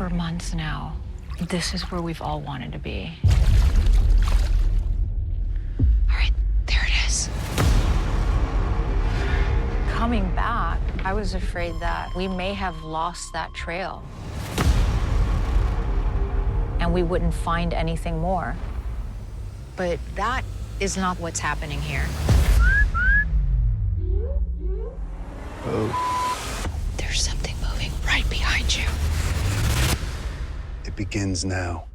For months now, this is where we've all wanted to be. All right, there it is. Coming back, I was afraid that we may have lost that trail and we wouldn't find anything more. But that is not what's happening here. Oh. There's something moving right behind you. It begins now.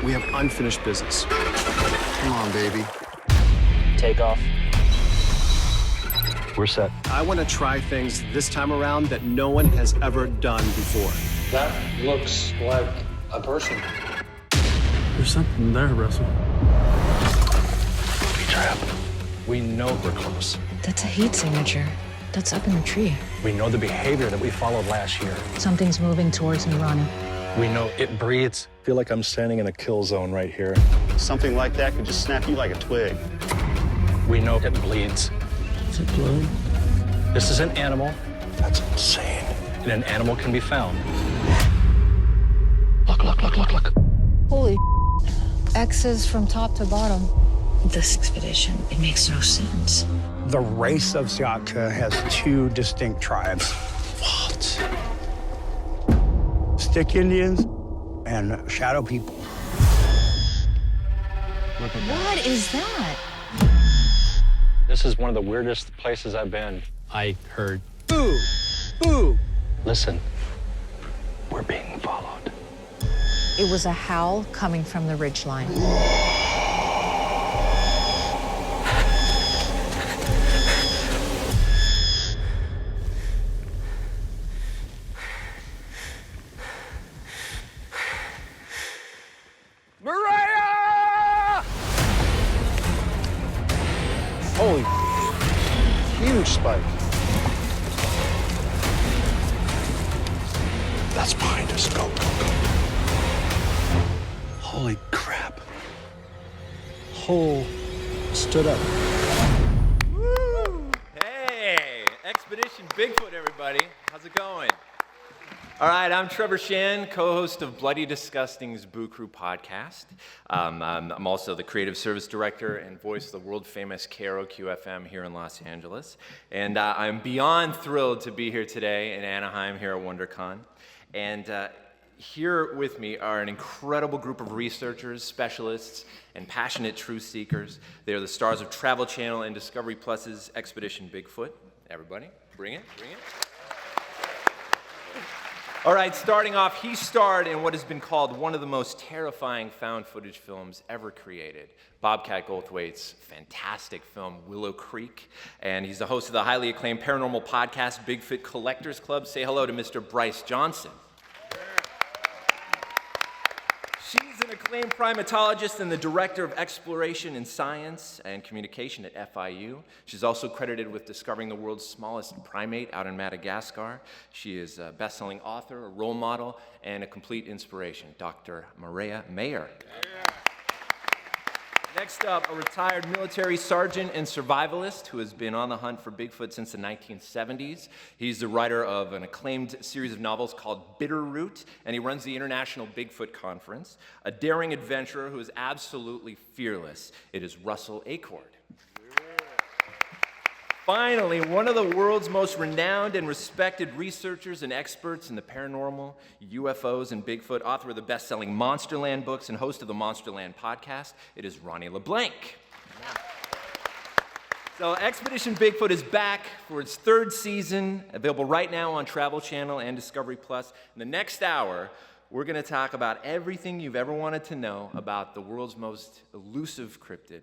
We have unfinished business. Come on, baby. Take off. We're set. I want to try things this time around that no one has ever done before. That looks like a person. There's something there, Russell. Booby trap. We know we're close. That's a heat signature. That's up in the tree. We know the behavior that we followed last year. Something's moving towards Nirvana. We know it breathes. I feel like I'm standing in a kill zone right here. Something like that could just snap you like a twig. We know it bleeds. Is it blood? This is an animal. That's insane. And an animal can be found. Look, look, look, look, look. Holy X's from top to bottom. This expedition, it makes no sense. The race of Siatka has two distinct tribes. What? Stick Indians and Shadow people. What is that? This is one of the weirdest places I've been. I heard. Boo! Boo! Listen, we're being followed. It was a howl coming from the ridgeline. Maria! Holy huge spike. That's behind us. Go, go, go. Holy crap. Hole stood up. Hey, Expedition Bigfoot, everybody. How's it going? All right, I'm Trevor Shan, co-host of Bloody Disgusting's Boo Crew podcast. I'm also the creative service director and voice of the world-famous KROQ-FM here in Los Angeles. And I'm beyond thrilled to be here today in Anaheim here at WonderCon. And here with me are an incredible group of researchers, specialists, and passionate truth seekers. They are the stars of Travel Channel and Discovery Plus's Expedition Bigfoot. Everybody, bring it, bring it. All right, starting off, he starred in what has been called one of the most terrifying found footage films ever created, Bobcat Goldthwait's fantastic film, Willow Creek. And he's the host of the highly acclaimed paranormal podcast, Bigfoot Collectors Club. Say hello to Mr. Bryce Johnson. She's an acclaimed primatologist and the director of exploration in science and communication at FIU. She's also credited with discovering the world's smallest primate out in Madagascar. She is a best-selling author, a role model, and a complete inspiration, Dr. Maria Mayer. Next up, a retired military sergeant and survivalist who has been on the hunt for Bigfoot since the 1970s. He's the writer of an acclaimed series of novels called Bitterroot, and he runs the International Bigfoot Conference. A daring adventurer who is absolutely fearless. It is Russell Acord. Finally, one of the world's most renowned and respected researchers and experts in the paranormal, UFOs, and Bigfoot, author of the best-selling Monsterland books and host of the Monsterland podcast, it is Ronnie LeBlanc. So Expedition Bigfoot is back for its third season, available right now on Travel Channel and Discovery Plus. In the next hour, we're going to talk about everything you've ever wanted to know about the world's most elusive cryptid,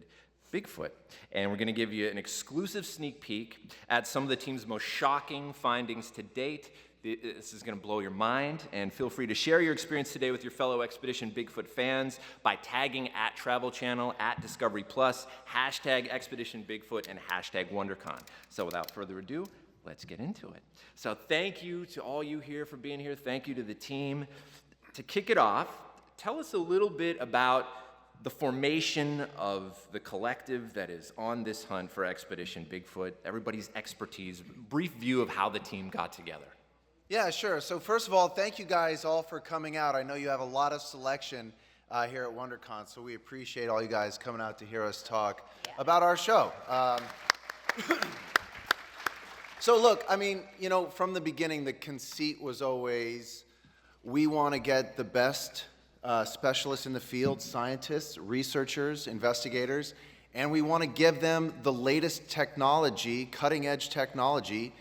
Bigfoot. And we're going to give you an exclusive sneak peek at some of the team's most shocking findings to date. This is going to blow your mind, and feel free to share your experience today with your fellow Expedition Bigfoot fans by tagging at Travel Channel, at Discovery Plus, hashtag Expedition Bigfoot, and hashtag WonderCon. So without further ado, let's get into it. So thank you to all you here for being here. Thank you to the team. To kick it off, tell us a little bit about the formation of the collective that is on this hunt for Expedition Bigfoot, everybody's expertise, brief view of how the team got together. Yeah, sure. So first of all, thank you guys all for coming out. I know you have a lot of selection here at WonderCon, so we appreciate all you guys coming out to hear us talk about our show. So look, I mean, you know, from the beginning, the conceit was always, we want to get the best specialists in the field, scientists, researchers, investigators, and we want to give them the latest technology, cutting-edge technology,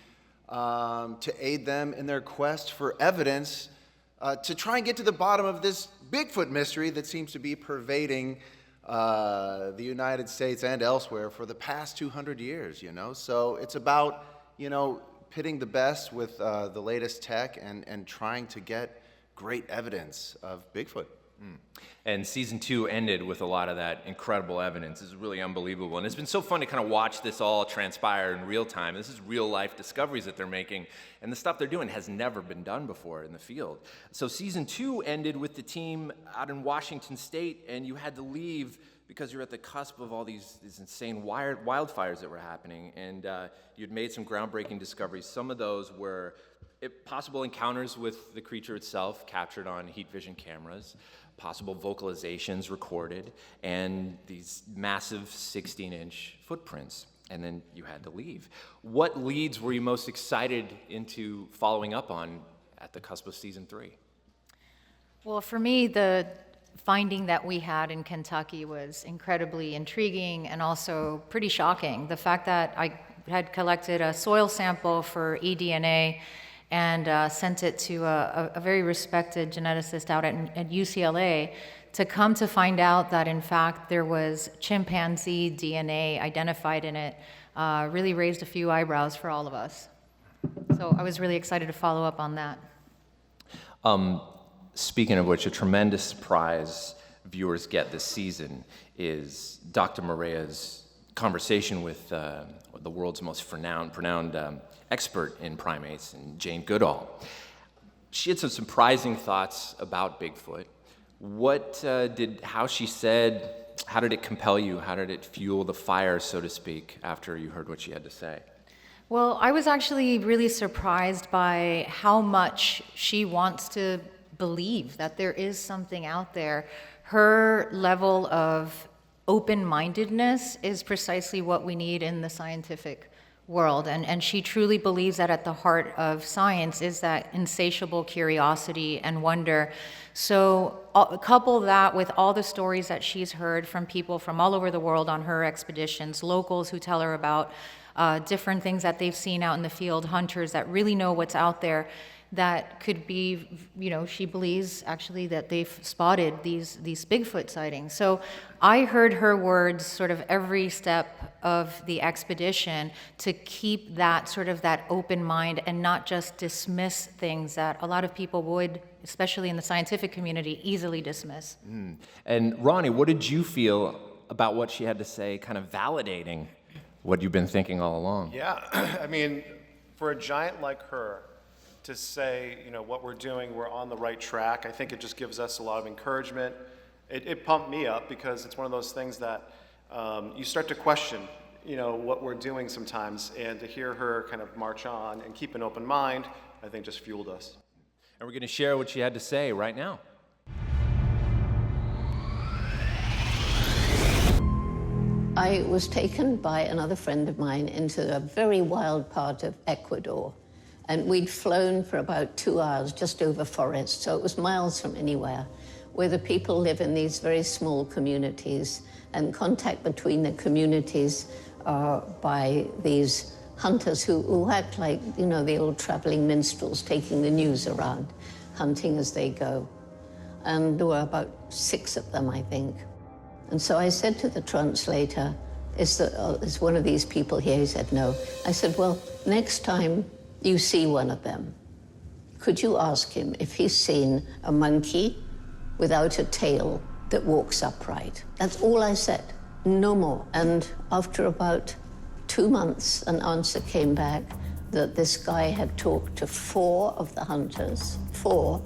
to aid them in their quest for evidence to try and get to the bottom of this Bigfoot mystery that seems to be pervading the United States and elsewhere for the past 200 years, you know? So it's about, you know, pitting the best with the latest tech and trying to get great evidence of Bigfoot. And season 2 ended with a lot of that incredible evidence. It's really unbelievable. And it's been so fun to kind of watch this all transpire in real time. This is real life discoveries that they're making. And the stuff they're doing has never been done before in the field. So season 2 ended with the team out in Washington State, and you had to leave because you're at the cusp of all these insane wildfires that were happening. And you'd made some groundbreaking discoveries. Some of those were possible encounters with the creature itself captured on heat vision cameras, possible vocalizations recorded, and these massive 16-inch footprints. And then you had to leave. What leads were you most excited into following up on at the cusp of season 3? Well, for me, the finding that we had in Kentucky was incredibly intriguing and also pretty shocking. The fact that I had collected a soil sample for eDNA and sent it to a very respected geneticist out at UCLA to come to find out that, in fact, there was chimpanzee DNA identified in it really raised a few eyebrows for all of us. So I was really excited to follow up on that. Speaking of which, a tremendous surprise viewers get this season is Dr. Morea's conversation with the world's most renowned expert in primates, and Jane Goodall. She had some surprising thoughts about Bigfoot. How did it compel you? How did it fuel the fire, so to speak, after you heard what she had to say? Well, I was actually really surprised by how much she wants to believe that there is something out there. Her level of open-mindedness is precisely what we need in the scientific world, and she truly believes that at the heart of science is that insatiable curiosity and wonder. So couple that with all the stories that she's heard from people from all over the world on her expeditions, locals who tell her about different things that they've seen out in the field, hunters that really know what's out there, that could be, you know, she believes actually that they've spotted these Bigfoot sightings. So I heard her words sort of every step of the expedition to keep that sort of that open mind and not just dismiss things that a lot of people would, especially in the scientific community, easily dismiss. And Ronnie, what did you feel about what she had to say, kind of validating what you've been thinking all along? Yeah, I mean, for a giant like her, to say, you know, what we're doing, we're on the right track, I think it just gives us a lot of encouragement. It pumped me up because it's one of those things that you start to question, you know, what we're doing sometimes, and to hear her kind of march on and keep an open mind, I think just fueled us. And we're going to share what she had to say right now. I was taken by another friend of mine into a very wild part of Ecuador. And we'd flown for about 2 hours just over forest, so it was miles from anywhere, where the people live in these very small communities, and contact between the communities are by these hunters who act like, you know, the old traveling minstrels taking the news around, hunting as they go. And there were about 6 of them, I think. And so I said to the translator, is one of these people here? He said, no. I said, well, next time you see one of them, could you ask him if he's seen a monkey without a tail that walks upright? That's all I said, no more. And after about 2 months, an answer came back that this guy had talked to 4 of the hunters, 4,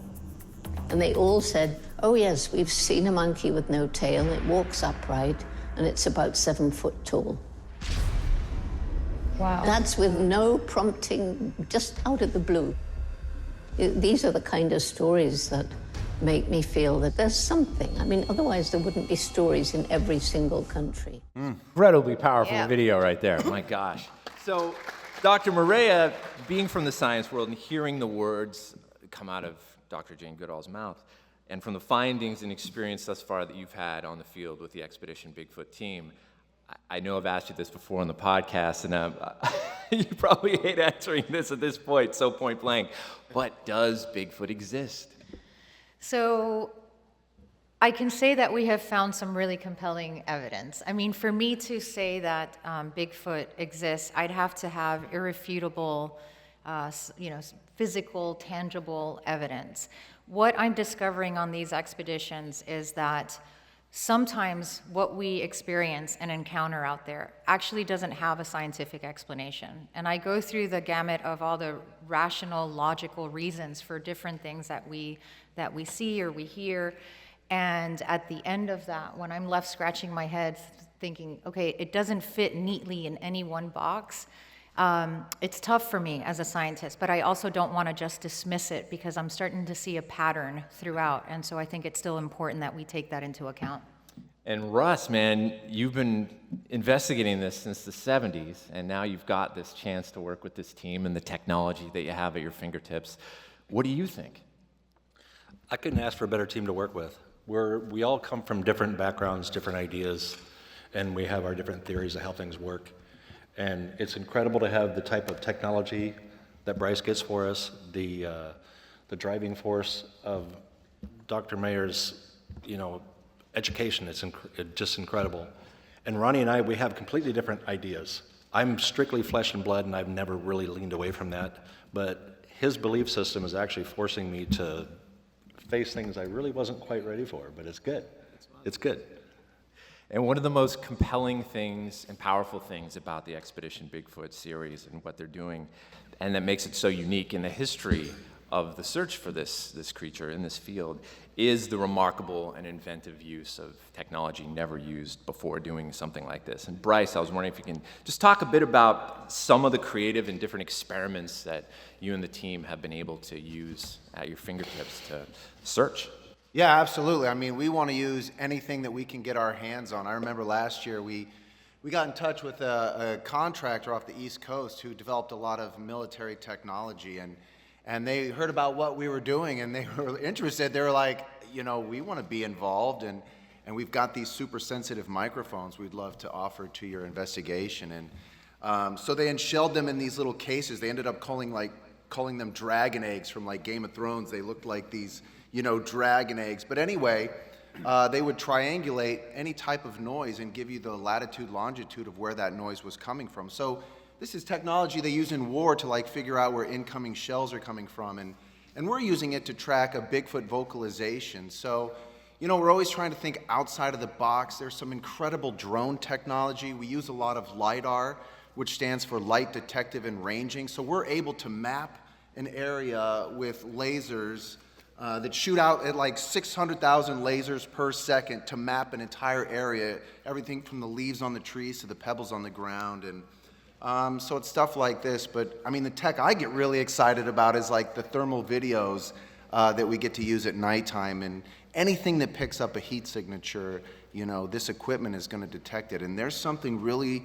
and they all said, oh yes, we've seen a monkey with no tail, it walks upright, and it's about 7 foot tall. Wow. That's with no prompting, just out of the blue. These are the kind of stories that make me feel that there's something. I mean, otherwise there wouldn't be stories in every single country. Incredibly powerful video right there. My gosh. So, Dr. Morea, being from the science world and hearing the words come out of Dr. Jane Goodall's mouth, and from the findings and experience thus far that you've had on the field with the Expedition Bigfoot team, I know I've asked you this before on the podcast, and you probably hate answering this at this point, so point blank, but does Bigfoot exist? So I can say that we have found some really compelling evidence. I mean, for me to say that Bigfoot exists, I'd have to have irrefutable, physical, tangible evidence. What I'm discovering on these expeditions is that sometimes what we experience and encounter out there actually doesn't have a scientific explanation. And I go through the gamut of all the rational, logical reasons for different things that we see or we hear. And at the end of that, when I'm left scratching my head thinking, okay, it doesn't fit neatly in any one box, it's tough for me as a scientist, but I also don't want to just dismiss it because I'm starting to see a pattern throughout. And so I think it's still important that we take that into account. And Russ, man, you've been investigating this since the 70s, and now you've got this chance to work with this team and the technology that you have at your fingertips. What do you think? I couldn't ask for a better team to work with. We all come from different backgrounds, different ideas, and we have our different theories of how things work. And it's incredible to have the type of technology that Bryce gets for us, the driving force of Dr. Mayer's, education. It's just incredible. And Ronnie and I, we have completely different ideas. I'm strictly flesh and blood, and I've never really leaned away from that. But his belief system is actually forcing me to face things I really wasn't quite ready for, but it's good. It's good. And one of the most compelling things and powerful things about the Expedition Bigfoot series and what they're doing, and that makes it so unique in the history of the search for this creature in this field, is the remarkable and inventive use of technology never used before doing something like this. And Bryce, I was wondering if you can just talk a bit about some of the creative and different experiments that you and the team have been able to use at your fingertips to search. Yeah, absolutely. I mean, we want to use anything that we can get our hands on. I remember last year we got in touch with a contractor off the East Coast who developed a lot of military technology, and they heard about what we were doing, and they were interested. They were like, we want to be involved, and we've got these super sensitive microphones we'd love to offer to your investigation. And so they shelled them in these little cases. They ended up calling them dragon eggs from like Game of Thrones. They looked like these dragon eggs. But anyway, they would triangulate any type of noise and give you the latitude, longitude of where that noise was coming from. So this is technology they use in war to figure out where incoming shells are coming from. And we're using it to track a Bigfoot vocalization. So, we're always trying to think outside of the box. There's some incredible drone technology. We use a lot of LiDAR, which stands for light detective and ranging. So we're able to map an area with lasers that shoot out at 600,000 lasers per second to map an entire area, everything from the leaves on the trees to the pebbles on the ground. And so it's stuff like this. But I mean, the tech I get really excited about is the thermal videos that we get to use at nighttime. And anything that picks up a heat signature, this equipment is going to detect it. And there's something really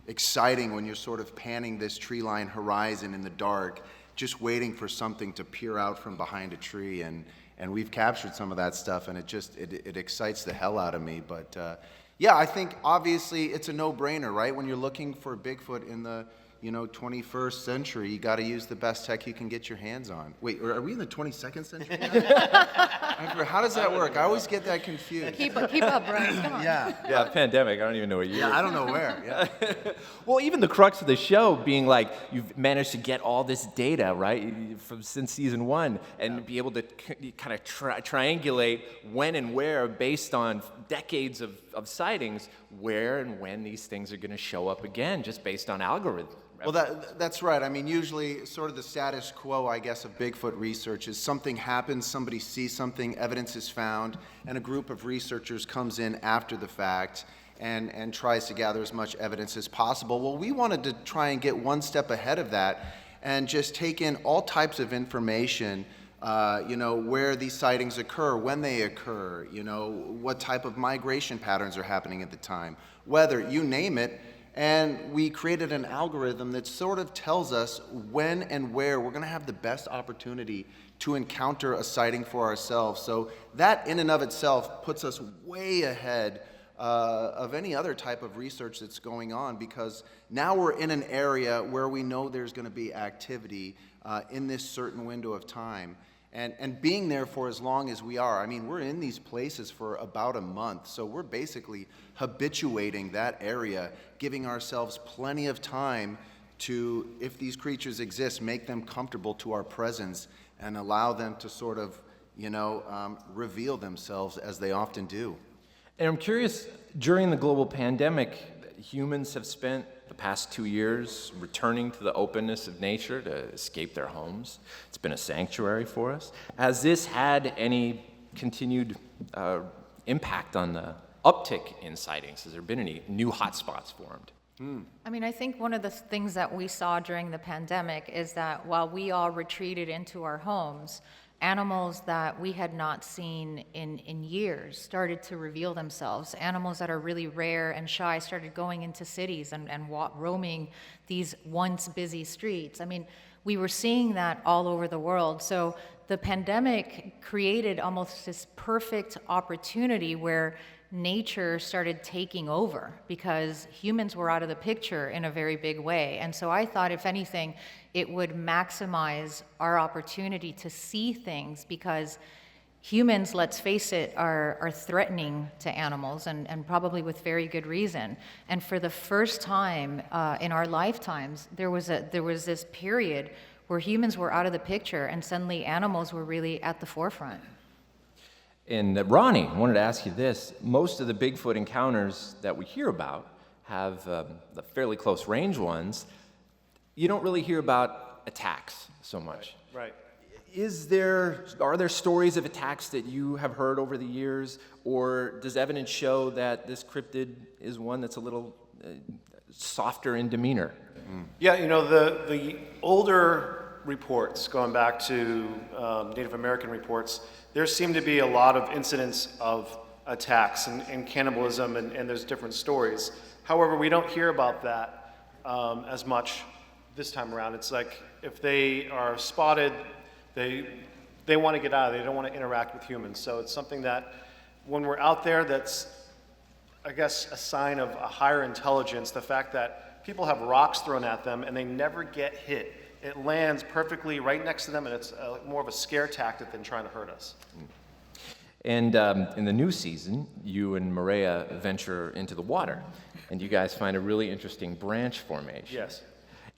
exciting when you're sort of panning this tree line horizon in the dark, just waiting for something to peer out from behind a tree, and we've captured some of that stuff, and it excites the hell out of me. But yeah, I think obviously it's a no-brainer, right? When you're looking for Bigfoot in the 21st century, you got to use the best tech you can get your hands on. Wait, are we in the 22nd century now? How does that work? I always get that confused. Keep up, Bryce. Come on. Yeah, pandemic. I don't even know what year. Yeah, I don't know where. Yeah. Well, even the crux of the show being you've managed to get all this data, right, since season 1, and be able to kind of triangulate when and where, based on decades of sightings, where and when these things are going to show up again, just based on algorithms. Well, that's right. I mean, usually sort of the status quo, I guess, of Bigfoot research is something happens, somebody sees something, evidence is found, and a group of researchers comes in after the fact and tries to gather as much evidence as possible. Well, we wanted to try and get one step ahead of that and just take in all types of information, where these sightings occur, when they occur, what type of migration patterns are happening at the time, weather, you name it. And we created an algorithm that sort of tells us when and where we're going to have the best opportunity to encounter a sighting for ourselves. So that in and of itself puts us way ahead of any other type of research that's going on, because now we're in an area where we know there's going to be activity in this certain window of time. And being there for as long as we are, I mean, we're in these places for about a month, so we're basically habituating that area, giving ourselves plenty of time to, if these creatures exist, make them comfortable to our presence and allow them to sort of, reveal themselves as they often do. And I'm curious, during the global pandemic, humans have spent the past 2 years returning to the openness of nature to escape their homes. It's been a sanctuary for us. Has this had any continued impact on the uptick in sightings? Has there been any new hotspots formed? I mean, I think one of the things that we saw during the pandemic is that while we all retreated into our homes, animals that we had not seen in years started to reveal themselves. Animals that are really rare and shy started going into cities and roaming these once busy streets. I mean, we were seeing that all over the world. So the pandemic created almost this perfect opportunity where nature started taking over because humans were out of the picture in a very big way. And so I thought, if anything, it would maximize our opportunity to see things, because humans, let's face it, are threatening to animals, and probably with very good reason. And for the first time in our lifetimes, there was this period where humans were out of the picture and suddenly animals were really at the forefront. And Ronnie, I wanted to ask you this. Most of the Bigfoot encounters that we hear about have the fairly close range ones. You don't really hear about attacks so much. Right. Are there stories of attacks that you have heard over the years, or does evidence show that this cryptid is one that's a little softer in demeanor? Yeah, the older reports, going back to Native American reports, there seem to be a lot of incidents of attacks and cannibalism, and there's different stories. However, we don't hear about that as much this time around. It's like if they are spotted, they want to get out of it. They don't want to interact with humans. So it's something that when we're out there, that's, I guess, a sign of a higher intelligence. The fact that people have rocks thrown at them and they never get hit. It lands perfectly right next to them, and it's more of a scare tactic than trying to hurt us. And in the new season, you and Maria venture into the water, and you guys find a really interesting branch formation. Yes.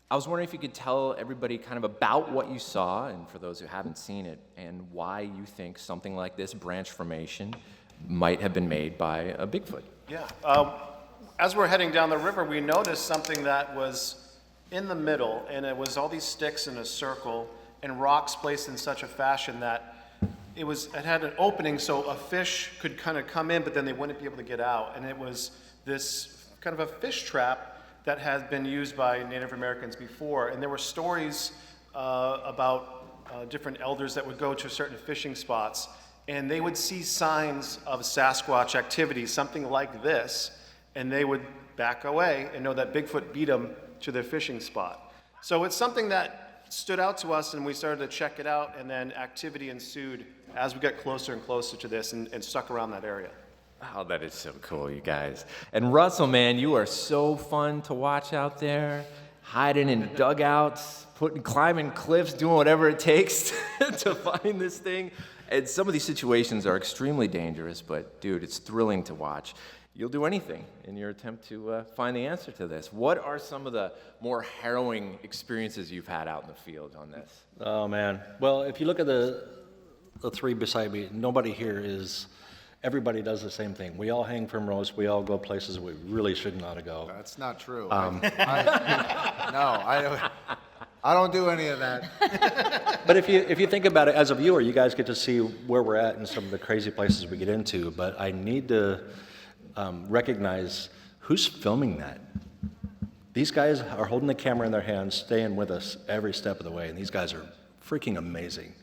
I was wondering if you could tell everybody kind of about what you saw, and for those who haven't seen it, and why you think something like this branch formation might have been made by a Bigfoot. Yeah. As we're heading down the river, we noticed something that was in the middle, and it was all these sticks in a circle and rocks placed in such a fashion that it had an opening so a fish could kind of come in, but then they wouldn't be able to get out. And it was this kind of a fish trap that had been used by Native Americans before. And there were stories about different elders that would go to certain fishing spots, and they would see signs of Sasquatch activity, something like this, and they would back away and know that Bigfoot beat them to their fishing spot. So it's something that stood out to us, and we started to check it out, and then activity ensued as we got closer and closer to this and stuck around that area. Oh, that is so cool, you guys. And Russell, man, you are so fun to watch out there, hiding in dugouts, climbing cliffs, doing whatever it takes to find this thing. And some of these situations are extremely dangerous, but dude, it's thrilling to watch. You'll do anything in your attempt to find the answer to this. What are some of the more harrowing experiences you've had out in the field on this? Oh, man. Well, if you look at the three beside me, everybody does the same thing. We all hang from ropes. We all go places we really should not go. That's not true. I don't do any of that. But if you think about it, as a viewer, you guys get to see where we're at in some of the crazy places we get into, but I need to recognize who's filming that. These guys are holding the camera in their hands, staying with us every step of the way, and these guys are freaking amazing.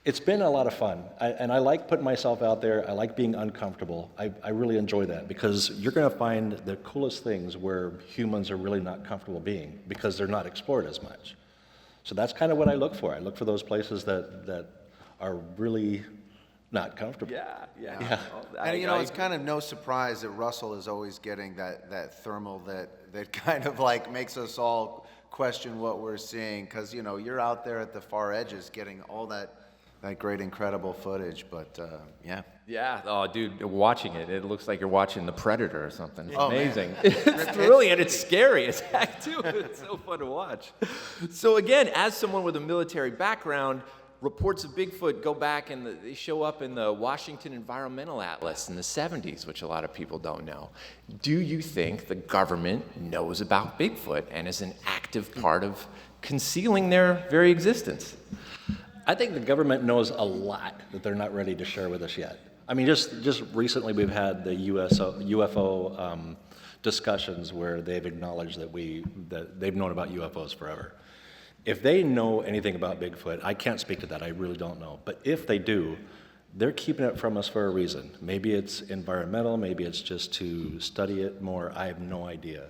It's been a lot of fun, and I like putting myself out there. I like being uncomfortable. I really enjoy that because you're going to find the coolest things where humans are really not comfortable being because they're not explored as much. So that's kind of what I look for. I look for those places that are really not comfortable. Yeah. And you know, it's kind of no surprise that Russell is always getting that thermal that kind of like makes us all question what we're seeing, because you know, you're out there at the far edges getting all that great, incredible footage. But yeah. Yeah. Oh, dude, watching it, it looks like you're watching The Predator or something. It's Oh, man. amazing. It's really, and it's scary as heck, too. It's so fun to watch. So again, as someone with a military background, reports of Bigfoot go back and they show up in the Washington Environmental Atlas in the 70s, which a lot of people don't know. Do you think the government knows about Bigfoot and is an active part of concealing their very existence? I think the government knows a lot that they're not ready to share with us yet. I mean, just recently we've had the UFO discussions where they've acknowledged that they've known about UFOs forever. If they know anything about Bigfoot, I can't speak to that, I really don't know. But if they do, they're keeping it from us for a reason. Maybe it's environmental, maybe it's just to study it more, I have no idea.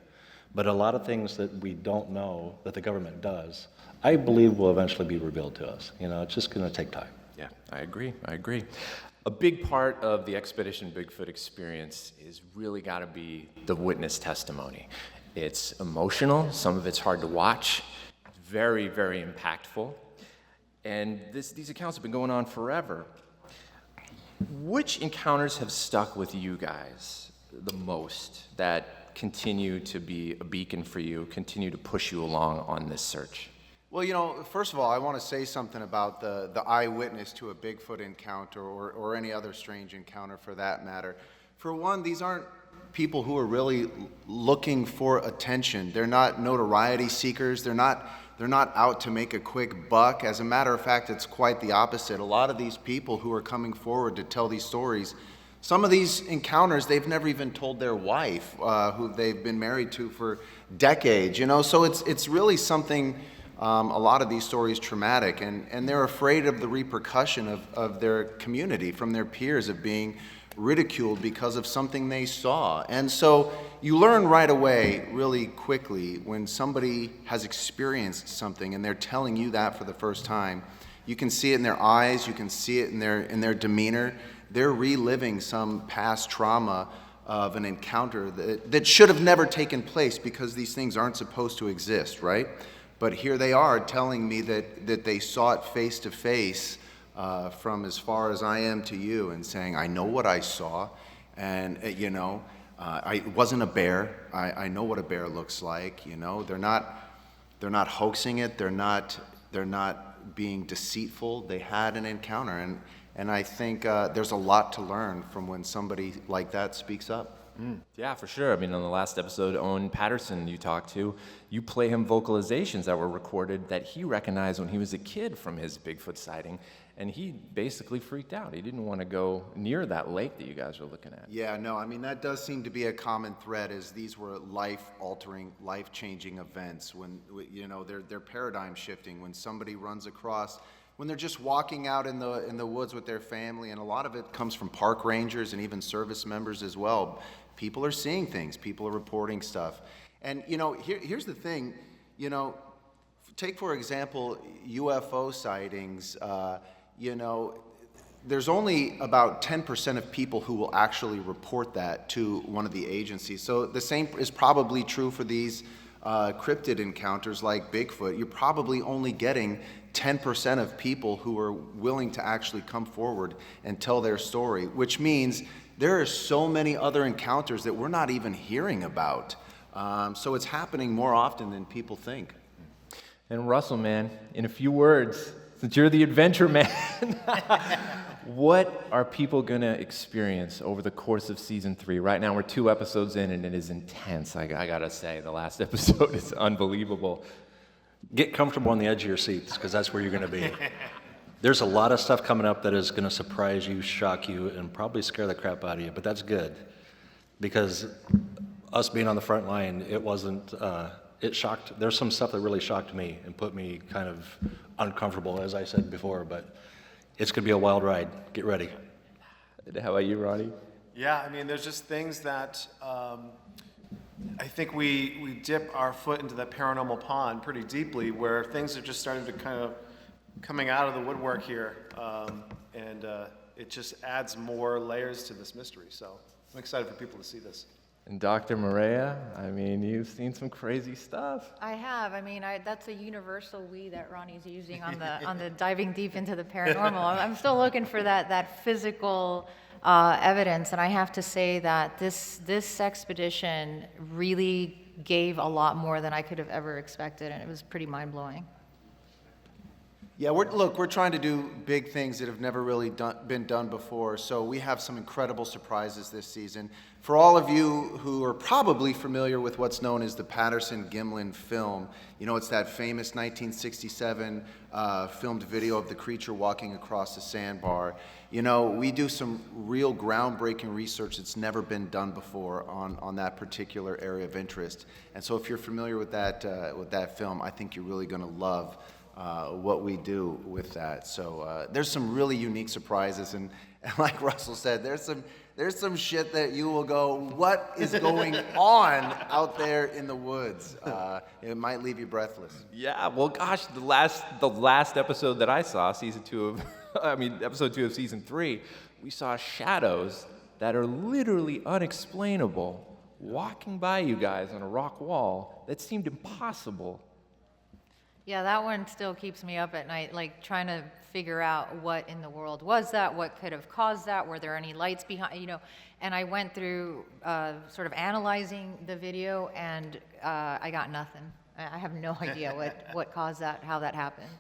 But a lot of things that we don't know that the government does, I believe will eventually be revealed to us. You know, it's just gonna take time. Yeah, I agree. A big part of the Expedition Bigfoot experience is really got to be the witness testimony. It's emotional, some of it's hard to watch, very, very impactful, and these accounts have been going on forever. Which encounters have stuck with you guys the most that continue to be a beacon for you, continue to push you along on this search? Well, you know, first of all, I want to say something about the eyewitness to a Bigfoot encounter or any other strange encounter for that matter. For one, these aren't people who are really looking for attention. They're not notoriety seekers. They're not out to make a quick buck. As a matter of fact, it's quite the opposite. A lot of these people who are coming forward to tell these stories, some of these encounters they've never even told their wife, who they've been married to for decades. You know, so it's really something. A lot of these stories traumatic, and they're afraid of the repercussion of their community, from their peers, of being ridiculed because of something they saw. And so you learn right away, really quickly, when somebody has experienced something and they're telling you that for the first time. You can see it in their eyes, you can see it in their demeanor. They're reliving some past trauma of an encounter that should have never taken place, because these things aren't supposed to exist, right? But here they are telling me that they saw it face to face from as far as I am to you, and saying, I know what I saw, and you know, it wasn't a bear. I know what a bear looks like. You know, they're not hoaxing it. They're not being deceitful. They had an encounter, and I think there's a lot to learn from when somebody like that speaks up. Yeah, for sure. I mean, on the last episode, Owen Patterson you talked to, you play him vocalizations that were recorded that he recognized when he was a kid from his Bigfoot sighting, and he basically freaked out. He didn't want to go near that lake that you guys were looking at. Yeah, no, I mean, that does seem to be a common thread, is these were life-altering, life-changing events when, you know, they're paradigm shifting, when somebody runs across, when they're just walking out in the woods with their family, and a lot of it comes from park rangers and even service members as well. People are seeing things, people are reporting stuff. And, you know, here's the thing, you know, take, for example, UFO sightings. You know, there's only about 10% of people who will actually report that to one of the agencies. So the same is probably true for these cryptid encounters like Bigfoot. You're probably only getting 10% of people who are willing to actually come forward and tell their story, which means there are so many other encounters that we're not even hearing about. So it's happening more often than people think. And Russell, man, in a few words, since you're the adventure man, what are people going to experience over the course of season 3? Right now, we're 2 episodes in, and it is intense. I got to say, the last episode is unbelievable. Get comfortable on the edge of your seats, because that's where you're going to be. There's a lot of stuff coming up that is going to surprise you, shock you, and probably scare the crap out of you, but that's good, because us being on the front line, it wasn't, it shocked, there's some stuff that really shocked me and put me kind of uncomfortable, as I said before, but it's gonna be a wild ride. Get ready. How about you, Ronnie? Yeah, I mean, there's just things that I think we dip our foot into that paranormal pond pretty deeply, where things are just starting to kind of coming out of the woodwork here, and it just adds more layers to this mystery. So I'm excited for people to see this. And Dr. Maria, I mean, you've seen some crazy stuff. I have. I mean, that's a universal we that Ronnie's using on the diving deep into the paranormal. I'm still looking for that physical evidence, and I have to say that this expedition really gave a lot more than I could have ever expected, and it was pretty mind-blowing. Yeah, we're trying to do big things that have never really been done before, so we have some incredible surprises this season. For all of you who are probably familiar with what's known as the Patterson-Gimlin film, you know, it's that famous 1967 filmed video of the creature walking across the sandbar. You know, we do some real groundbreaking research that's never been done before on that particular area of interest. And so if you're familiar with that film, I think you're really going to love what we do with that. So there's some really unique surprises, and like Russell said, there's some shit that you will go, what is going on out there in the woods? It might leave you breathless. Yeah, well, gosh, the last episode that I saw, episode 2 of season 3, we saw shadows that are literally unexplainable walking by you guys on a rock wall that seemed impossible. Yeah, that one still keeps me up at night, like trying to figure out what in the world was that, what could have caused that, were there any lights behind, you know, and I went through sort of analyzing the video, and I got nothing. I have no idea what caused that, how that happened.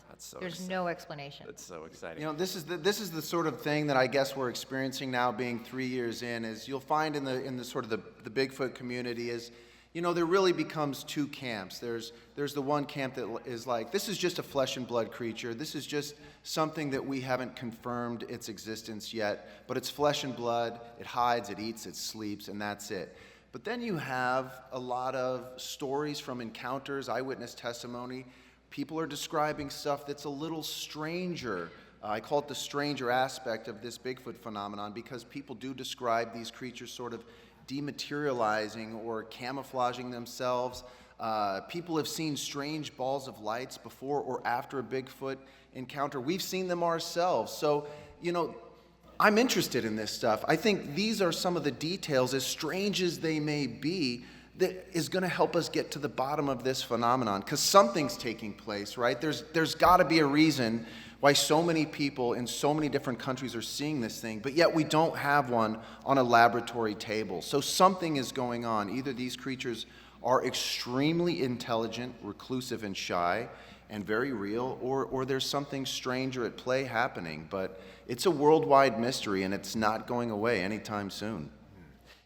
There's no explanation. That's so exciting. You know, this is the sort of thing that I guess we're experiencing now, being 3 years in, is you'll find in the sort of the Bigfoot community is, you know, there really becomes two camps. There's the one camp that is like, this is just a flesh and blood creature. This is just something that we haven't confirmed its existence yet, but it's flesh and blood. It hides, it eats, it sleeps, and that's it. But then you have a lot of stories from encounters, eyewitness testimony. People are describing stuff that's a little stranger. I call it the stranger aspect of this Bigfoot phenomenon, because people do describe these creatures sort of dematerializing or camouflaging themselves. People have seen strange balls of lights before or after a Bigfoot encounter. We've seen them ourselves. So, you know, I'm interested in this stuff. I think these are some of the details, as strange as they may be, that is going to help us get to the bottom of this phenomenon, because something's taking place, right? There's got to be a reason why so many people in so many different countries are seeing this thing, but yet we don't have one on a laboratory table. So something is going on. Either these creatures are extremely intelligent, reclusive, and shy, and very real, or there's something stranger at play happening. But it's a worldwide mystery, and it's not going away anytime soon.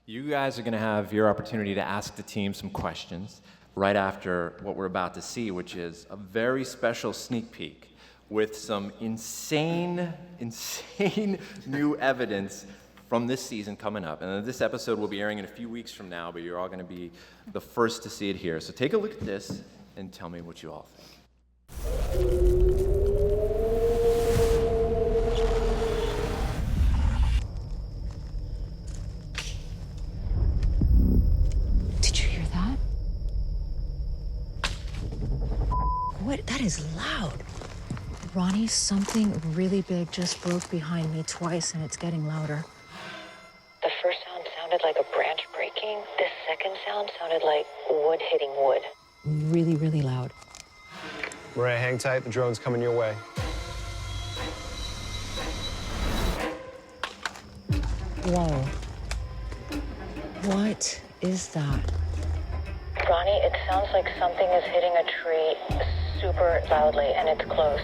You guys are going to have your opportunity to ask the team some questions right after what we're about to see, which is a very special sneak peek with some insane new evidence from this season coming up. And this episode will be airing in a few weeks from now, but you're all going to be the first to see it here. So take a look at this and tell me what you all think. Did you hear that? What? That is loud. Ronnie, something really big just broke behind me twice, and it's getting louder. The first sound sounded like a branch breaking. The second sound sounded like wood hitting wood. Really, really loud. Maria, hang tight. The drone's coming your way. Whoa. What is that? Ronnie, it sounds like something is hitting a tree super loudly, and it's close.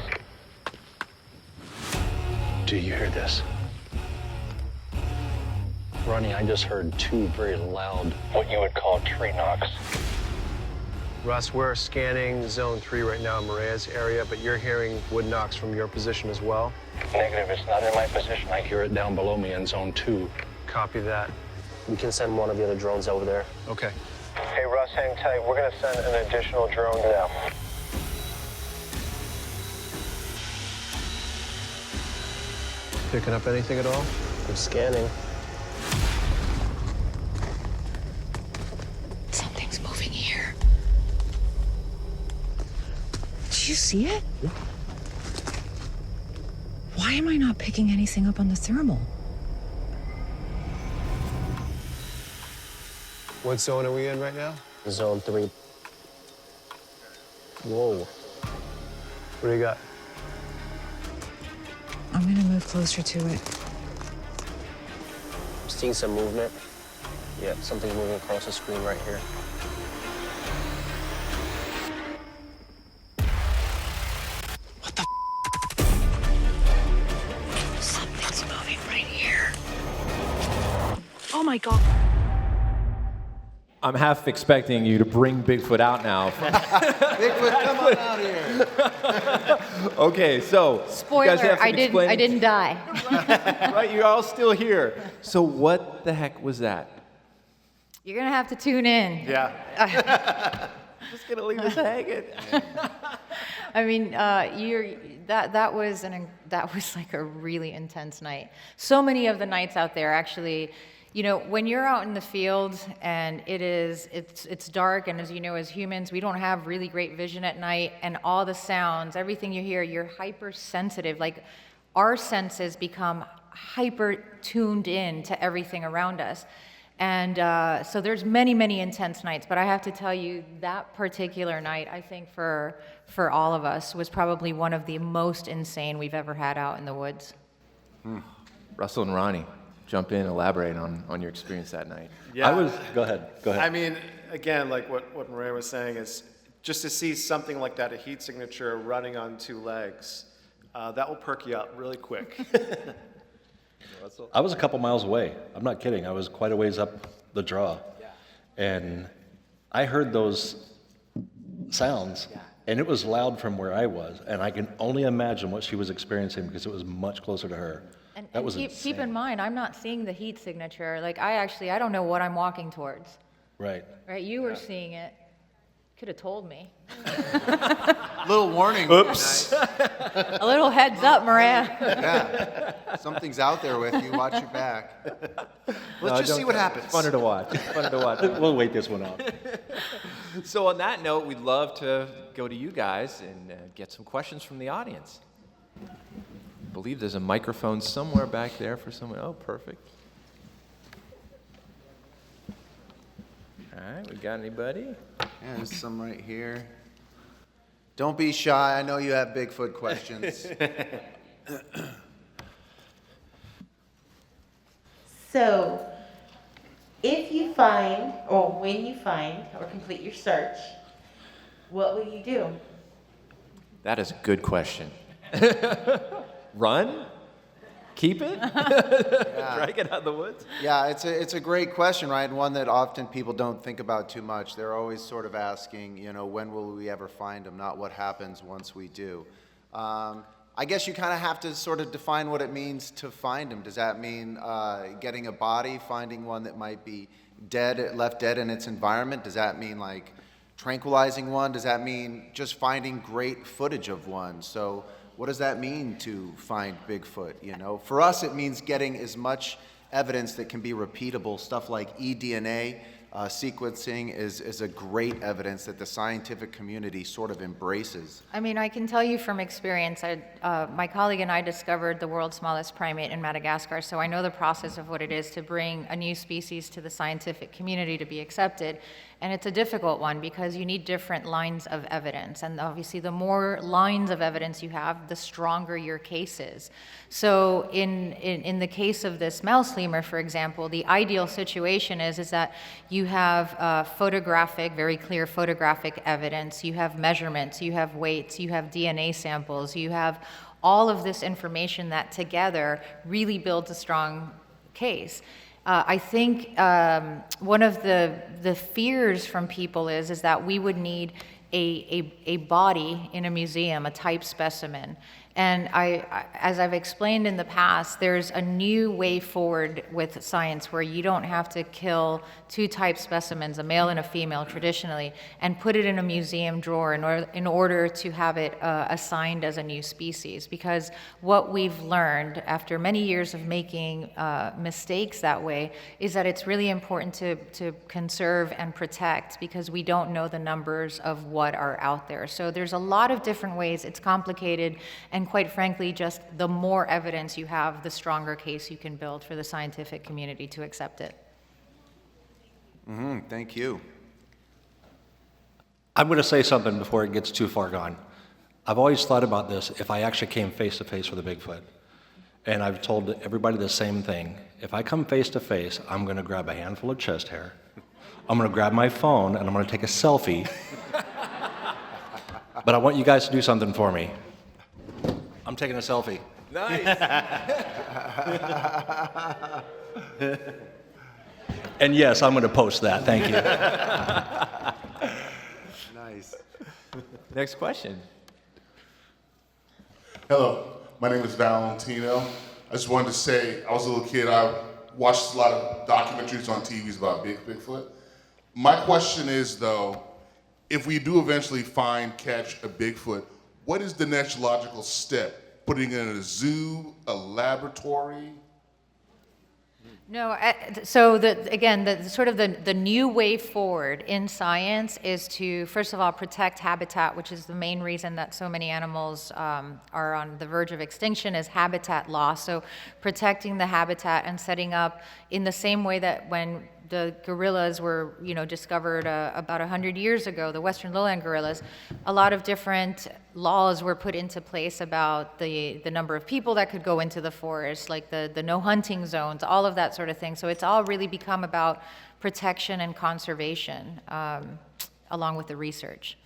Do you hear this? Ronnie, I just heard two very loud, what you would call tree knocks. Russ, we're scanning Zone 3 right now in Maria's area, but you're hearing wood knocks from your position as well? Negative, it's not in my position. I hear it down below me in Zone 2. Copy that. We can send one of the other drones over there. Okay. Hey, Russ, hang tight. We're going to send an additional drone now. Picking up anything at all? I'm scanning. Something's moving here. Did you see it? Why am I not picking anything up on the thermal? What zone are we in right now? Zone 3. Whoa. What do you got? I'm gonna move closer to it. I'm seeing some movement. Yeah, something's moving across the screen right here. Something's moving right here. Oh my God. I'm half expecting you to bring Bigfoot out now. Bigfoot, come on out here. Okay, so you guys Spoiler, have some I didn't die. right, you're all still here. So what the heck was that? You're gonna have to tune in. Yeah. I'm just gonna leave this hanging. I mean, that was like a really intense night. So many of the nights out there, actually, you know, when you're out in the field and it's dark, and as you know, as humans, we don't have really great vision at night, and all the sounds, everything you hear, you're hypersensitive. Like, our senses become hyper tuned in to everything around us. And so there's many intense nights, but I have to tell you, that particular night, I think for all of us, was probably one of the most insane we've ever had out in the woods. Russell and Ronnie, jump in, elaborate on your experience that night. Yeah. Go ahead. I mean, again, like what Maria was saying is just to see something like that, a heat signature running on two legs, that will perk you up really quick. I was a couple miles away. I'm not kidding. I was quite a ways up the draw. And I heard those sounds, and it was loud from where I was. And I can only imagine what she was experiencing because it was much closer to her. And, That was keep in mind, I'm not seeing the heat signature. Like, I don't know what I'm walking towards. Right. Right? You were seeing it. Could have told me. Little warning. Oops. A little heads up, Maria. Yeah. Something's out there with you. Watch your back. Let's just see what happens. Funner to watch. Funner to watch. We'll wait this one out. So on that note, we'd love to go to you guys and get some questions from the audience. I believe there's a microphone somewhere back there for someone. Oh, perfect. All right, we got anybody? Yeah, there's some right here. Don't be shy. I know you have Bigfoot questions. So, if you find, or when you find, or complete your search, what will you do? That is a good question. Run? Keep it? Drag it out of the woods? Yeah, it's a great question, right? And one that often people don't think about too much. They're always sort of asking, you know, when will we ever find them, not what happens once we do. I guess you kind of have to sort of define what it means to find them. Does that mean getting a body, finding one that might be dead, left dead in its environment? Does that mean like tranquilizing one? Does that mean just finding great footage of one? So what does that mean to find Bigfoot? You know, for us, it means getting as much evidence that can be repeatable. Stuff like eDNA sequencing is a great evidence that the scientific community sort of embraces. I mean, I can tell you from experience, my colleague and I discovered the world's smallest primate in Madagascar, so I know the process of what it is to bring a new species to the scientific community to be accepted. And it's a difficult one because you need different lines of evidence. And obviously, the more lines of evidence you have, the stronger your case is. So in the case of this mouse lemur, for example, the ideal situation is that you have photographic, very clear photographic evidence, you have measurements, you have weights, you have DNA samples, you have all of this information that together really builds a strong case. I think one of the fears from people is that we would need a body in a museum, a type specimen. And as I've explained in the past, there's a new way forward with science where you don't have to kill two type specimens, a male and a female traditionally, and put it in a museum drawer in order to have it assigned as a new species. Because what we've learned after many years of making mistakes that way is that it's really important to conserve and protect, because we don't know the numbers of what are out there. So there's a lot of different ways. It's complicated, and quite frankly, just the more evidence you have, the stronger case you can build for the scientific community to accept it. Thank you. I'm going to say something before it gets too far gone. I've always thought about this if I actually came face to face with a Bigfoot. And I've told everybody the same thing. If I come face to face, I'm going to grab a handful of chest hair. I'm going to grab my phone and I'm going to take a selfie. But I want you guys to do something for me. I'm taking a selfie. Nice. And yes, I'm going to post that. Thank you. Nice. Next question. Hello, my name is Valentino. I just wanted to say, I was a little kid, I watched a lot of documentaries on TVs about Bigfoot. My question is though, if we do eventually catch a Bigfoot, what is the next logical step? Putting it in a zoo, a laboratory? No, so the new way forward in science is to, first of all, protect habitat, which is the main reason that so many animals are on the verge of extinction, is habitat loss. So protecting the habitat and setting up in the same way that when the gorillas were, discovered about 100 years ago, the western lowland gorillas, a lot of different laws were put into place about the number of people that could go into the forest, like the no hunting zones, all of that sort of thing. So it's all really become about protection and conservation, along with the research.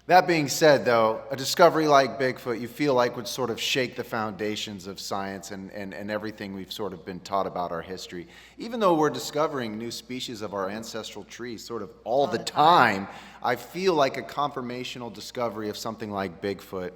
That being said, though, a discovery like Bigfoot, you feel like would sort of shake the foundations of science and everything we've sort of been taught about our history. Even though we're discovering new species of our ancestral tree sort of all the time, I feel like a confirmational discovery of something like Bigfoot.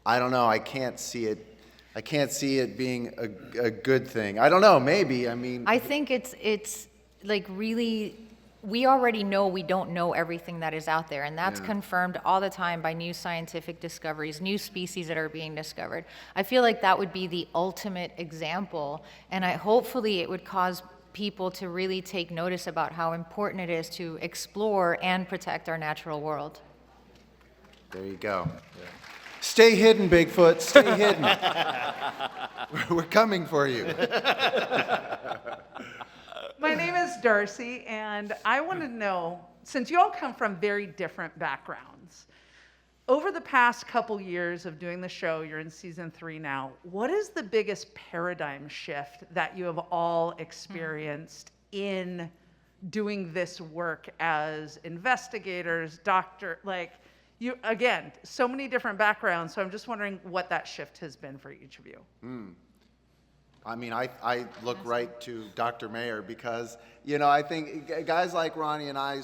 I don't know, I can't see it being a good thing. I don't know, maybe, I mean. I think it's like really, we already know we don't know everything that is out there, and that's confirmed all the time by new scientific discoveries, new species that are being discovered. I feel like that would be the ultimate example, and hopefully it would cause people to really take notice about how important it is to explore and protect our natural world. There you go. Stay hidden, Bigfoot, stay hidden. We're coming for you. My name is Darcy, and I want to know, since you all come from very different backgrounds, over the past couple years of doing the show, you're in season 3 now, what is the biggest paradigm shift that you have all experienced in doing this work as investigators, again, so many different backgrounds, so I'm just wondering what that shift has been for each of you. I mean, I look right to Dr. Mayer because, I think guys like Ronnie and I,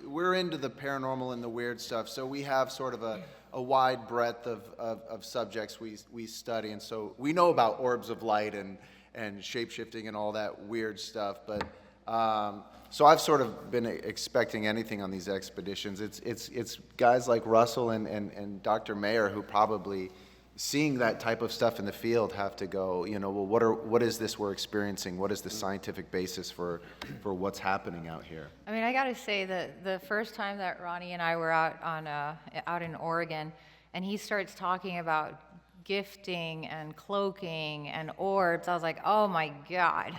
we're into the paranormal and the weird stuff, so we have sort of a wide breadth of subjects we study, and so we know about orbs of light and shape-shifting and all that weird stuff, but so I've sort of been expecting anything on these expeditions. It's guys like Russell and Dr. Mayer who probably, seeing that type of stuff in the field, have to go, well, what is this we're experiencing? What is the scientific basis for what's happening out here? I mean, I got to say that the first time that Ronnie and I were out in Oregon, and he starts talking about gifting and cloaking and orbs, I was like, oh my God,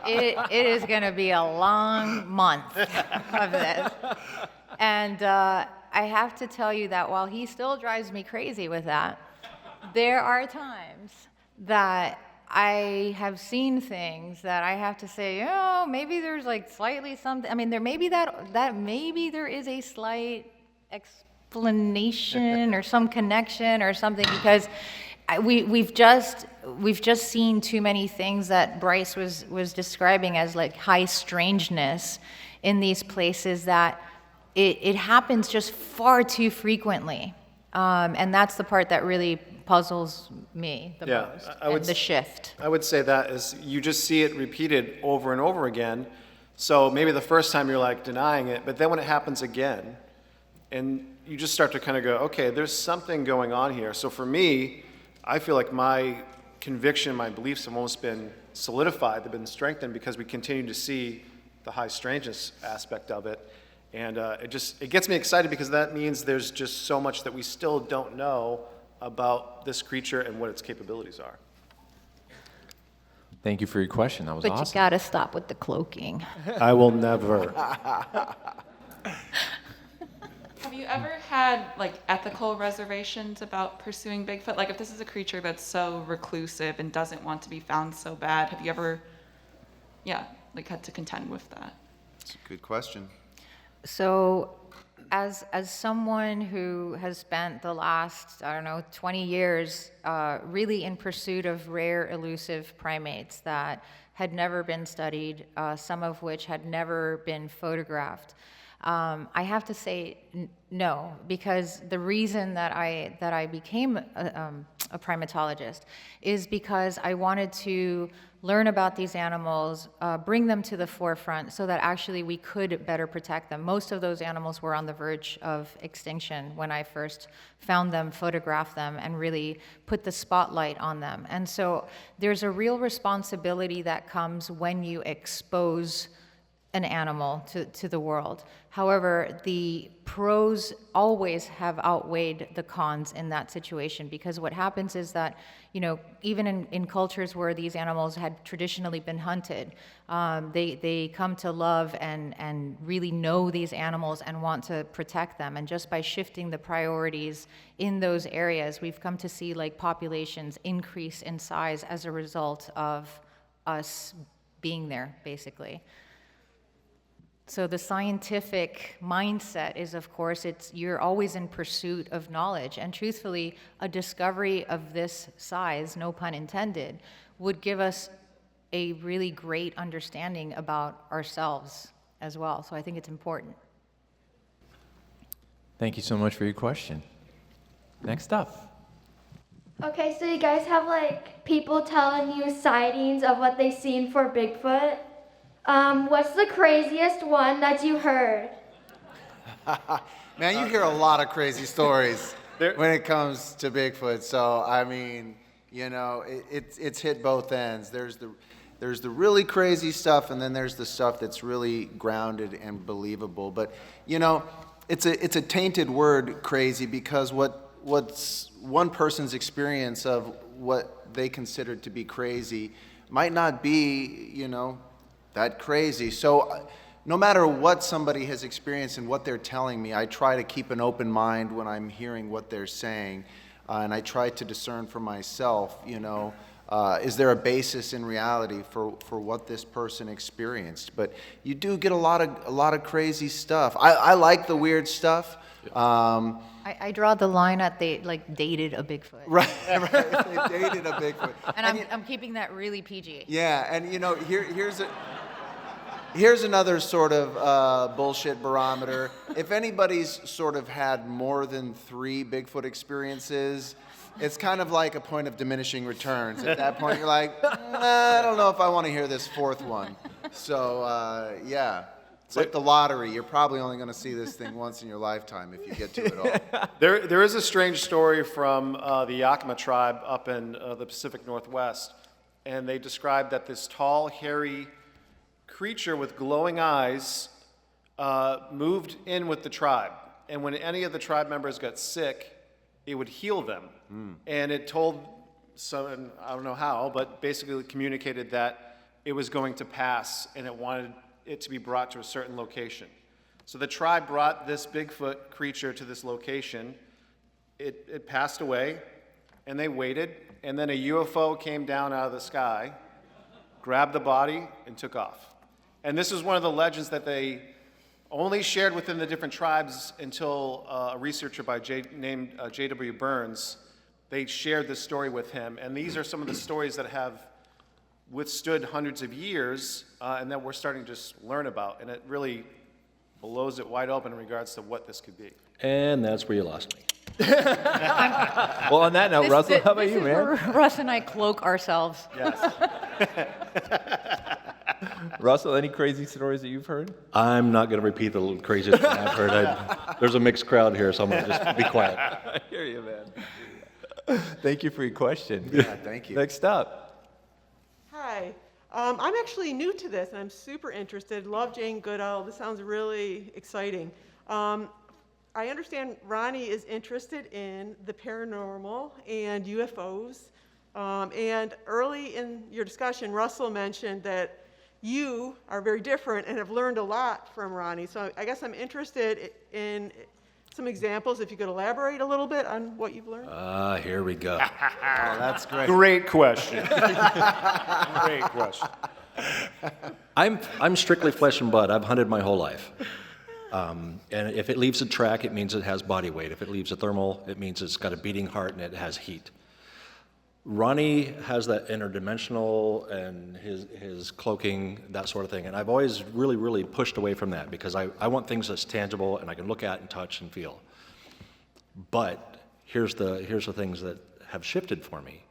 it is going to be a long month of this. And I have to tell you that while he still drives me crazy with that, there are times that I have seen things that I have to say, maybe there's like slightly something. I mean, there may be that maybe there is a slight explanation or some connection or something, because we've just seen too many things that Bryce was describing as like high strangeness in these places that it happens just far too frequently. And that's the part that really puzzles me the Yeah, most, I would and the shift. I would say that is you just see it repeated over and over again. So maybe the first time you're like denying it, but then when it happens again, and you just start to kind of go, okay, there's something going on here. So for me, I feel like my conviction, my beliefs have almost been solidified, they've been strengthened because we continue to see the high strangeness aspect of it. And it gets me excited because that means there's just so much that we still don't know about this creature and what its capabilities are. Thank you for your question. That was But awesome. you gotta stop with the cloaking. I will never. Have you ever had like ethical reservations about pursuing Bigfoot? Like if this is a creature that's so reclusive and doesn't want to be found so bad, have you ever, like had to contend with that? It's a good question. So, as someone who has spent the last, 20 years really in pursuit of rare, elusive primates that had never been studied, some of which had never been photographed, I have to say no, because the reason that I became a primatologist is because I wanted to learn about these animals, bring them to the forefront so that actually we could better protect them. Most of those animals were on the verge of extinction when I first found them, photographed them, and really put the spotlight on them. And so there's a real responsibility that comes when you expose an animal to the world. However, the pros always have outweighed the cons in that situation, because what happens is that, even in cultures where these animals had traditionally been hunted, they come to love and really know these animals and want to protect them. And just by shifting the priorities in those areas, we've come to see populations increase in size as a result of us being there, basically. So the scientific mindset is, of course, you're always in pursuit of knowledge. And truthfully, a discovery of this size, no pun intended, would give us a really great understanding about ourselves as well. So I think it's important. Thank you so much for your question. Next up. Okay, so you guys have people telling you sightings of what they've seen for Bigfoot. What's the craziest one that you heard? Man, you hear a lot of crazy stories when it comes to Bigfoot. So, I mean, it's hit both ends. There's the really crazy stuff, and then there's the stuff that's really grounded and believable. But, it's a tainted word, crazy, because what's one person's experience of what they considered to be crazy might not be, that crazy. So no matter what somebody has experienced and what they're telling me, I try to keep an open mind when I'm hearing what they're saying, and I try to discern for myself, is there a basis in reality for what this person experienced? But you do get a lot of crazy stuff. I like the weird stuff. I draw the line at they dated a Bigfoot. Right. They dated a Bigfoot. And I'm keeping that really PG. Yeah, and here's another sort of bullshit barometer. If anybody's sort of had more than 3 Bigfoot experiences, it's kind of like a point of diminishing returns. At that point, you're like, I don't know if I want to hear this 4th one. So, yeah. It's like the lottery. You're probably only going to see this thing once in your lifetime if you get to it all. There is a strange story from the Yakima tribe up in the Pacific Northwest, and they described that this tall, hairy creature with glowing eyes moved in with the tribe, and when any of the tribe members got sick, it would heal them. And it told someone, I don't know how, but basically communicated that it was going to pass, and it wanted it to be brought to a certain location. So the tribe brought this Bigfoot creature to this location. It passed away, and they waited, and then a UFO came down out of the sky, grabbed the body, and took off. And this is one of the legends that they only shared within the different tribes until a researcher named J.W. Burns, they shared this story with him. And these are some of the stories that have withstood hundreds of years and that we're starting to just learn about. And it really blows it wide open in regards to what this could be. And that's where you lost me. Well, on that note, Russell, how about this you, is man? where Russ and I cloak ourselves. Yes. Russell, any crazy stories that you've heard? I'm not going to repeat the craziest one I've heard. There's a mixed crowd here, so I'm going to just be quiet. I hear you, man. Thank you for your question. Yeah, thank you. Next up. Hi. I'm actually new to this, and I'm super interested. Love Jane Goodall. This sounds really exciting. I understand Ronnie is interested in the paranormal and UFOs. And early in your discussion, Russell mentioned that you are very different and have learned a lot from Ronnie. So I guess I'm interested in some examples, if you could elaborate a little bit on what you've learned. Here we go. Oh, that's great. Great question. Great question. I'm strictly flesh and blood. I've hunted my whole life. And if it leaves a track, it means it has body weight. If it leaves a thermal, it means it's got a beating heart and it has heat. Ronnie has that interdimensional and his cloaking, that sort of thing. And I've always really, really pushed away from that because I want things that's tangible and I can look at and touch and feel. But here's the things that have shifted for me,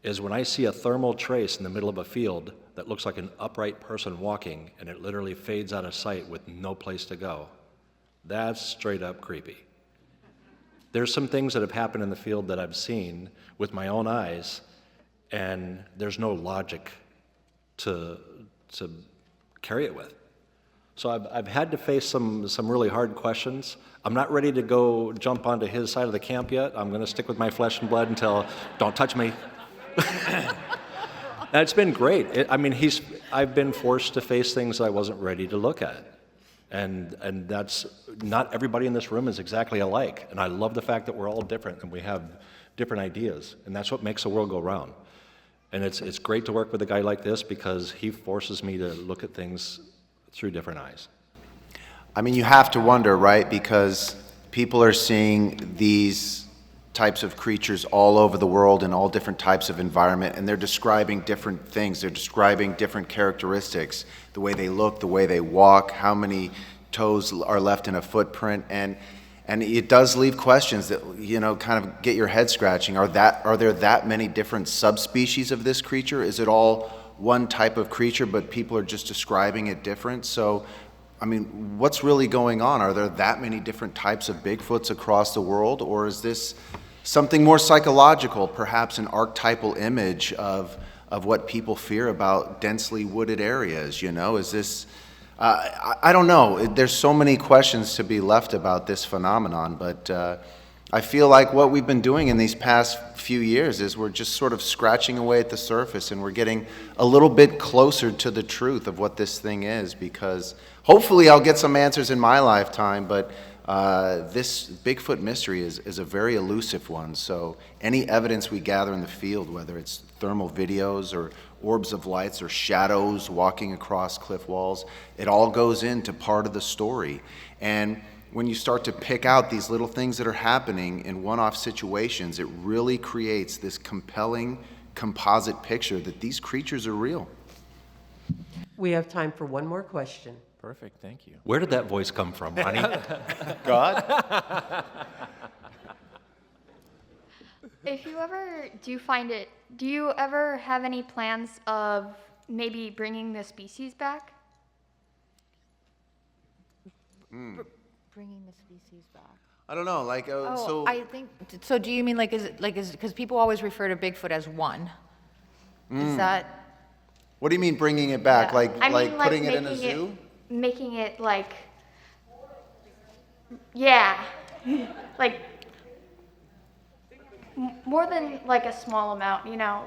is when I see a thermal trace in the middle of a field that looks like an upright person walking and it literally fades out of sight with no place to go, that's straight up creepy. There's some things that have happened in the field that I've seen with my own eyes, and there's no logic to carry it with. So I've had to face some really hard questions. I'm not ready to go jump onto his side of the camp yet. I'm going to stick with my flesh and blood until, don't touch me. And it's been great. I've been forced to face things I wasn't ready to look at. And that's, not everybody in this room is exactly alike. And I love the fact that we're all different and we have different ideas. And that's what makes the world go round. And it's great to work with a guy like this because he forces me to look at things through different eyes. I mean, you have to wonder, right? Because people are seeing these types of creatures all over the world in all different types of environment, and they're describing different things. They're describing different characteristics, the way they look, the way they walk, how many toes are left in a footprint, and it does leave questions that, you know, kind of get your head scratching. Are there that many different subspecies of this creature? Is it all one type of creature, but people are just describing it different? So, I mean, what's really going on? Are there that many different types of Bigfoots across the world, or is this something more psychological, perhaps an archetypal image of what people fear about densely wooded areas? You know, is this, I don't know. There's so many questions to be left about this phenomenon, but I feel like what we've been doing in these past few years is we're just sort of scratching away at the surface, and we're getting a little bit closer to the truth of what this thing is, because hopefully I'll get some answers in my lifetime, but this Bigfoot mystery is a very elusive one. So any evidence we gather in the field, whether it's thermal videos or orbs of lights or shadows walking across cliff walls, it all goes into part of the story. And when you start to pick out these little things that are happening in one-off situations, it really creates this compelling composite picture that these creatures are real. We have time for one more question. Perfect, thank you. Where did that voice come from, Ronnie? God? If you ever do find it, do you ever have any plans of maybe bringing the species back? Bringing the species back. I don't know, like, so... I think, so do you mean because people always refer to Bigfoot as one? Is that? What do you mean bringing it back? Yeah. Like putting it in a zoo? Making it like, yeah, like more than like a small amount, you know,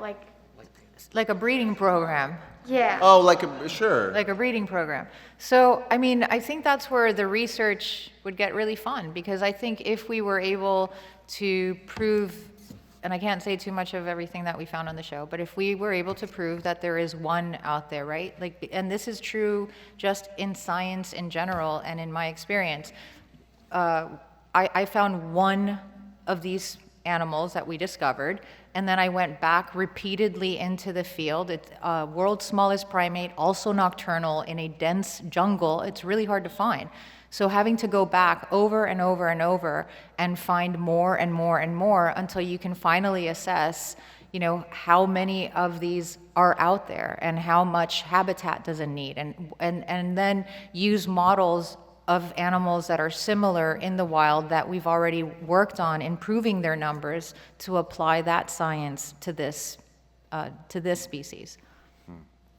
Like a breeding program. Yeah. Oh, sure. Like a breeding program. So, I mean, I think that's where the research would get really fun, because I think if we were able to prove, and I can't say too much of everything that we found on the show, but if we were able to prove that there is one out there, right? Like, and this is true just in science in general and in my experience. I found one of these animals that we discovered, and then I went back repeatedly into the field. It's world's smallest primate, also nocturnal in a dense jungle. It's really hard to find. So having to go back over and over and over and find more and more and more until you can finally assess, how many of these are out there and how much habitat does it need, and then use models of animals that are similar in the wild that we've already worked on improving their numbers to apply that science to this species.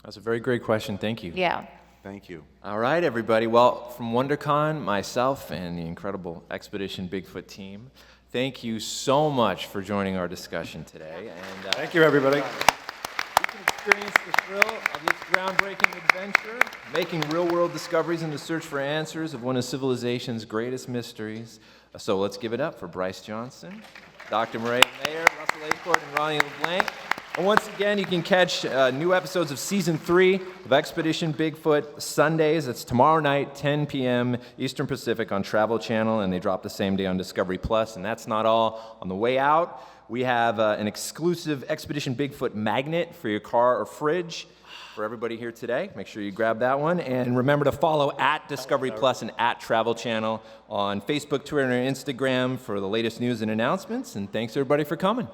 That's a very great question. Thank you. Yeah. Thank you. All right, everybody. Well, from WonderCon, myself and the incredible Expedition Bigfoot team, thank you so much for joining our discussion today. And Thank you, everybody. You can experience the thrill of this groundbreaking adventure, making real-world discoveries in the search for answers of one of civilization's greatest mysteries. So let's give it up for Bryce Johnson, Dr. Maria Mayer, Russell Acorn, and Ronnie LeBlanc. And once again, you can catch new episodes of Season 3 of Expedition Bigfoot Sundays. It's tomorrow night, 10 p.m. Eastern Pacific on Travel Channel, and they drop the same day on Discovery Plus. And that's not all. On the way out, we have an exclusive Expedition Bigfoot magnet for your car or fridge for everybody here today. Make sure you grab that one. And remember to follow at Discovery Plus and at Travel Channel on Facebook, Twitter, and Instagram for the latest news and announcements. And thanks, everybody, for coming.